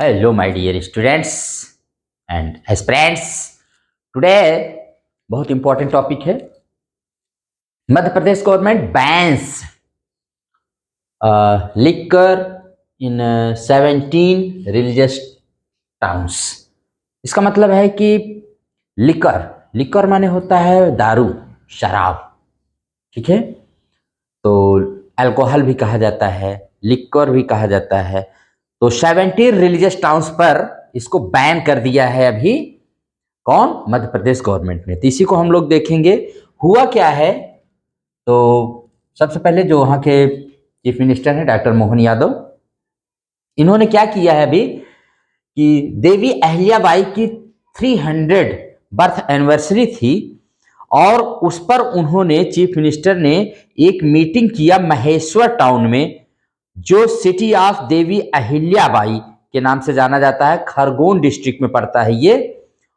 Hello, my dear students and aspirants. Today बहुत important topic है। Madhya Pradesh government bans liquor in 17 religious towns. इसका मतलब है कि लिकर लिकर माने होता है दारू, शराब। ठीक है, तो अल्कोहल भी कहा जाता है, लिकर भी कहा जाता है। तो 17 रिलीजियस टाउन्स पर इसको बैन कर दिया है अभी कौन? मध्य प्रदेश गवर्नमेंट ने। तो इसी को हम लोग देखेंगे हुआ क्या है। तो सबसे पहले जो वहाँ के चीफ मिनिस्टर हैं डॉक्टर मोहन यादव, इन्होंने क्या किया है अभी कि देवी अहिल्याबाई की 300 बर्थ एनिवर्सरी थी और उस पर उन्होंने चीफ मिनिस्टर ने एक मीटिंग किया महेश्वर टाउन में, जो सिटी ऑफ देवी अहिल्याबाई के नाम से जाना जाता है। खरगोन डिस्ट्रिक्ट में पड़ता है ये,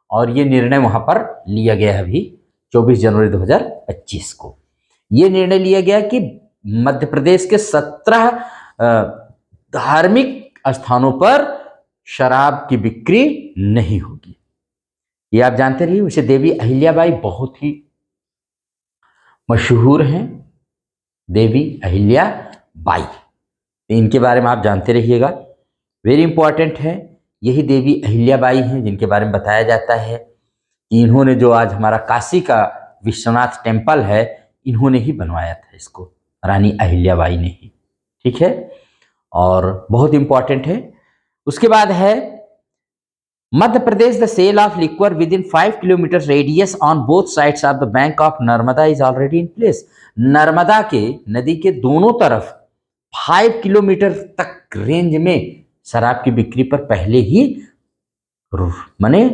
और ये निर्णय वहां पर लिया गया है अभी 24 जनवरी 2025 को। ये निर्णय लिया गया कि मध्य प्रदेश के 17 धार्मिक स्थानों पर शराब की बिक्री नहीं होगी। ये आप जानते रहिए। वैसे देवी अहिल्याबाई बहुत ही मशहूर हैं, देवी अहिल्याबाई, इनके बारे में आप जानते रहिएगा। वेरी इंपॉर्टेंट है। यही देवी अहिल्याबाई हैं जिनके बारे में बताया जाता है कि इन्होंने जो आज हमारा काशी का विश्वनाथ टेम्पल है, इन्होंने ही बनवाया था इसको, रानी अहिल्याबाई ने ही। ठीक है, और बहुत इंपॉर्टेंट है। उसके बाद है Madhya Pradesh the sale of liquor within 5 kilometre radius on both sides of the bank of Narmada is already in place. Narmada के नदी के दोनों तरफ 5 किलोमीटर तक रेंज में शराब की बिक्री पर पहले ही माने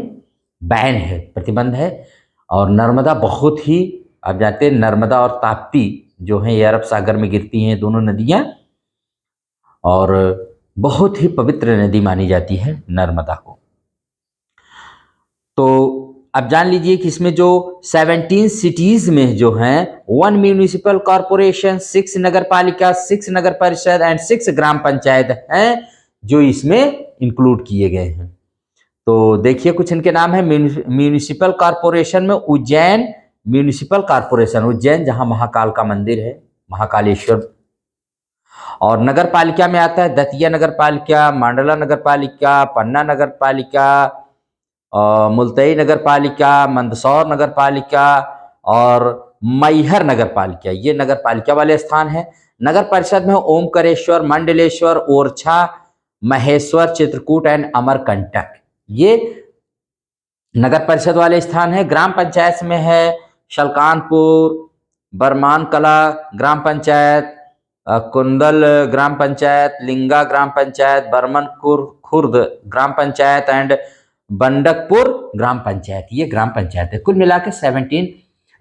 बैन है, प्रतिबंध है। और नर्मदा बहुत ही, आप जानते हैं नर्मदा और ताप्ती जो है ये अरब सागर में गिरती हैं दोनों नदियां, और बहुत ही पवित्र नदी मानी जाती है नर्मदा को। तो अब जान लीजिए कि इसमें जो 17 सिटीज में जो हैं 1 म्यूनिसिपल कॉरपोरेशन, 6 नगर पालिका, 6 नगर परिषद एंड 6 ग्राम पंचायत हैं जो इसमें इंक्लूड किए गए हैं। तो देखिए कुछ इनके नाम है। म्यूनिसिपल कॉरपोरेशन में उज्जैन म्यूनिसिपल कॉरपोरेशन, उज्जैन जहां महाकाल का मंदिर है, महाकालेश्वर। और नगर पालिका में आता है दतिया नगर पालिका, मांडला नगर पालिका, पन्ना नगर पालिका, मुल्तई नगर पालिका, मंदसौर नगर पालिका और मैहर नगर पालिका। ये नगर पालिका वाले स्थान है। नगर परिषद में ओमकारेश्वर, मंडलेश्वर, ओरछा, महेश्वर, चित्रकूट एंड अमरकंटक, ये नगर परिषद वाले स्थान है। ग्राम पंचायत में है शलकानपुर, बरमान कला ग्राम पंचायत, कुंदल ग्राम पंचायत, लिंगा ग्राम पंचायत, बरमनपुर खुर्द ग्राम पंचायत एंड बंडकपुर ग्राम पंचायत। ये ग्राम पंचायत है। कुल मिलाकर 17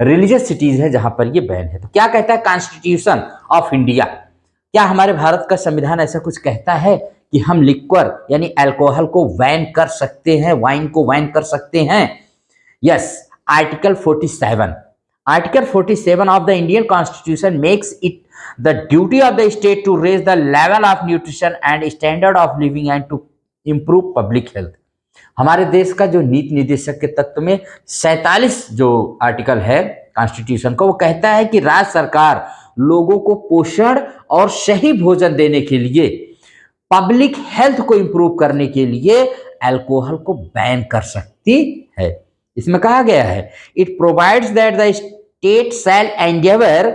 रिलीजियस सिटीज है जहां पर ये बैन है। तो क्या कहता है कॉन्स्टिट्यूशन ऑफ इंडिया? क्या हमारे भारत का संविधान ऐसा कुछ कहता है कि हम लिक्वर यानी अल्कोहल को बैन कर सकते हैं, वाइन को बैन कर सकते हैं? Yes, article 47 of the Indian Constitution makes it the duty of the state to raise the level of nutrition and standard of living and to improve public health। हमारे देश का जो नीति निर्देशक के तत्व में 47 जो आर्टिकल है कॉन्स्टिट्यूशन को, वो कहता है कि राज्य सरकार लोगों को पोषण और सही भोजन देने के लिए, पब्लिक हेल्थ को इंप्रूव करने के लिए अल्कोहल को बैन कर सकती है। इसमें कहा गया है it provides that the state shall endeavour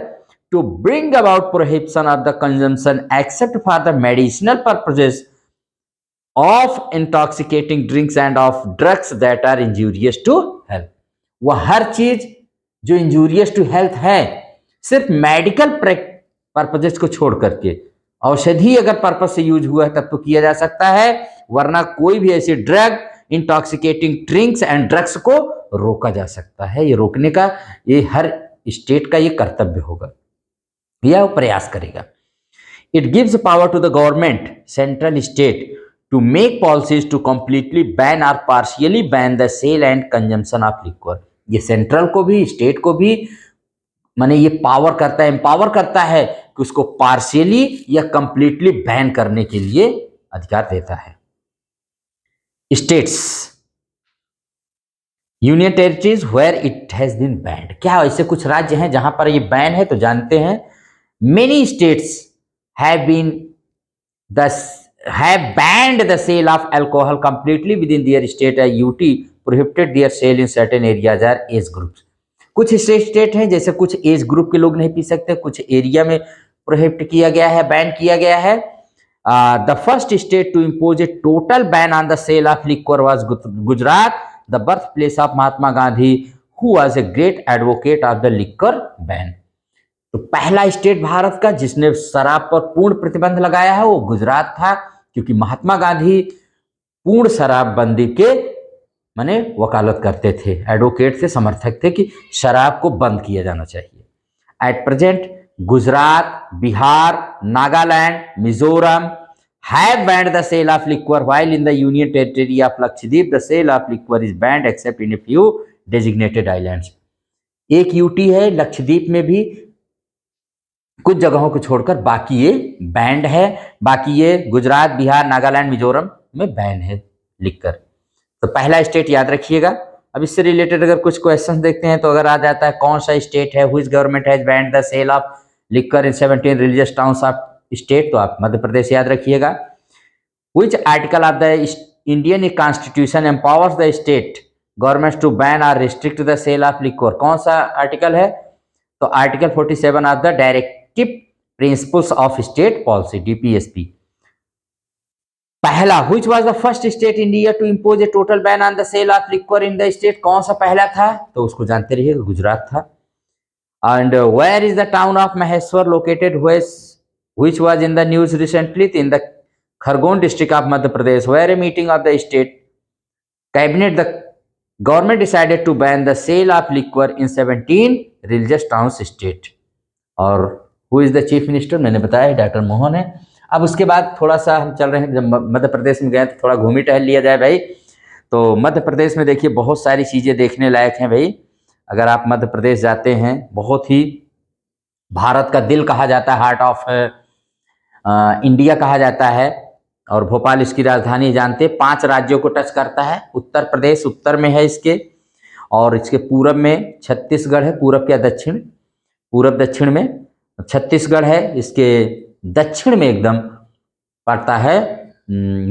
to bring about prohibition of the consumption except for the medicinal purposes of intoxicating drinks and of drugs that are injurious to health. वह हर चीज जो इंजूरियस टू हेल्थ है, सिर्फ medical purposes को छोड़ करके, औषधि अगर पर्पस से यूज हुआ है तब तो किया जा सकता है, वरना कोई भी ऐसी drug, intoxicating drinks and drugs को रोका जा सकता है। ये रोकने का ये हर स्टेट का ये कर्तव्य होगा, यह वो प्रयास करेगा। It gives power to the government, central state, to make policies to completely ban or partially ban the sale and consumption of liquor। ये सेंट्रल को भी स्टेट को भी माने ये पावर करता है, एम्पावर करता है कि उसको पार्शियली या कंप्लीटली बैन करने के लिए अधिकार देता है। States, union territories where it has been banned. क्या ऐसे कुछ राज्य हैं जहां पर ये बैन है? तो जानते हैं, many states have been the have banned the sale of alcohol completely within their state. UT prohibited their sale in certain areas or age groups. कुछ स्टेट हैं जैसे कुछ एज ग्रुप के लोग नहीं पी सकते, कुछ एरिया में प्रोहिबिट किया गया है, बैन किया गया है। The first state to impose a total ban on the sale of liquor was Gujarat, the birth place of Mahatma Gandhi, who was a great advocate of the liquor ban. तो पहला स्टेट भारत का जिसने शराब पर पूर्ण प्रतिबंध लगाया है वो गुजरात था, क्योंकि महात्मा गांधी पूर्ण शराबबंदी के माने वकालत करते थे, एडवोकेट थे, समर्थक थे कि शराब को बंद किया जाना चाहिए। At present Gujarat, Bihar, Nagaland, Mizoram have banned the sale of liquor, while in the union territory of Lakshadweep the sale of liquor is banned except in a few designated islands। एक यूटी है लक्षद्वीप में भी कुछ जगहों को छोड़कर बाकी ये बैंड है, बाकी ये गुजरात, बिहार, नागालैंड, मिजोरम में बैन है लिक्कर। तो पहला स्टेट याद रखिएगा। अब इससे रिलेटेड अगर कुछ क्वेश्चंस देखते हैं तो अगर आ जाता है कौन सा स्टेट है, which government has banned the sale of liquor in 17 religious towns of state, तो आप मध्य प्रदेश याद रखिएगा। Which article of the Indian constitution empowers the state governments to ban or restrict the sale of liquor, कौन सा article है? तो article 47 of the directive principles of state policy, DPSP. पहला, which was the first state India to impose a total ban on the sale of liquor in the state, कौन सा पहला था? तो उसको जानते रहिएगा, गुजरात था। And where is the town of Maheshwar located, which was in the news recently, in the Khargone district of Madhya Pradesh, where a meeting of the state cabinet the government decided to ban the sale of liquor in 17 religious towns state. और who is the chief minister, मैंने बताया doctor Mohan है। अब उसके बाद थोड़ा सा हम चल रहे हैं, जब मध्य प्रदेश में गए तो थोड़ा घूमी टहल लिया जाए भाई। तो मध्य प्रदेश में देखिए बहुत सारी चीज़ें देखने लायक हैं भाई। अगर आप मध्य प्रदेश जाते हैं, बहुत ही भारत का दिल कहा जाता है, हार्ट ऑफ इंडिया कहा जाता है, और भोपाल इसकी राजधानी जानते। 5 राज्यों को टच करता है। उत्तर प्रदेश उत्तर में है इसके, और इसके पूरब में छत्तीसगढ़ है, पूरब या दक्षिण, पूरब दक्षिण में छत्तीसगढ़ है। इसके दक्षिण में एकदम पड़ता है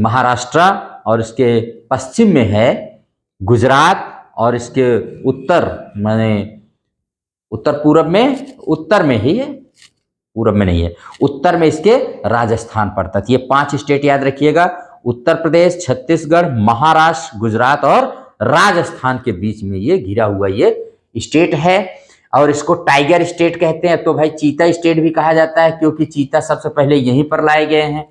महाराष्ट्र, और इसके पश्चिम में है गुजरात, और इसके उत्तर माने उत्तर पूरब में, उत्तर में ही है, पूरब में नहीं है, उत्तर में इसके राजस्थान पड़ता है। ये 5 स्टेट याद रखिएगा, उत्तर प्रदेश, छत्तीसगढ़, महाराष्ट्र, गुजरात और राजस्थान के बीच में ये घिरा हुआ ये स्टेट है। और इसको टाइगर स्टेट कहते हैं। तो भाई चीता स्टेट भी कहा जाता है, क्योंकि चीता सबसे पहले यहीं पर लाए गए हैं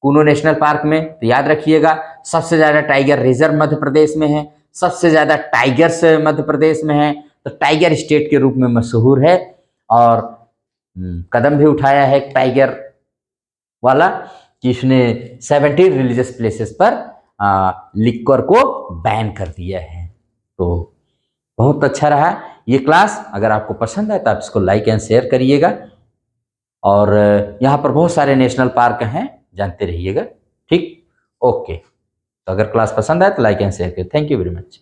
कुनो नेशनल पार्क में। तो याद रखिएगा, सबसे ज़्यादा टाइगर रिजर्व मध्य प्रदेश में है, सबसे ज़्यादा टाइगर्स मध्य प्रदेश में है, तो टाइगर स्टेट के रूप में मशहूर है। और कदम भी उठाया है एक टाइगर वाला कि इसने 17 रिलीजियस प्लेसेस पर लिक्वर को बैन कर दिया है। तो बहुत अच्छा रहा ये क्लास। अगर आपको पसंद आए तो आप इसको लाइक एंड शेयर करिएगा। और यहाँ पर बहुत सारे नेशनल पार्क हैं, जानते रहिएगा। ठीक, ओके। तो अगर क्लास पसंद आए तो लाइक एंड शेयर करिए। Thank you very much.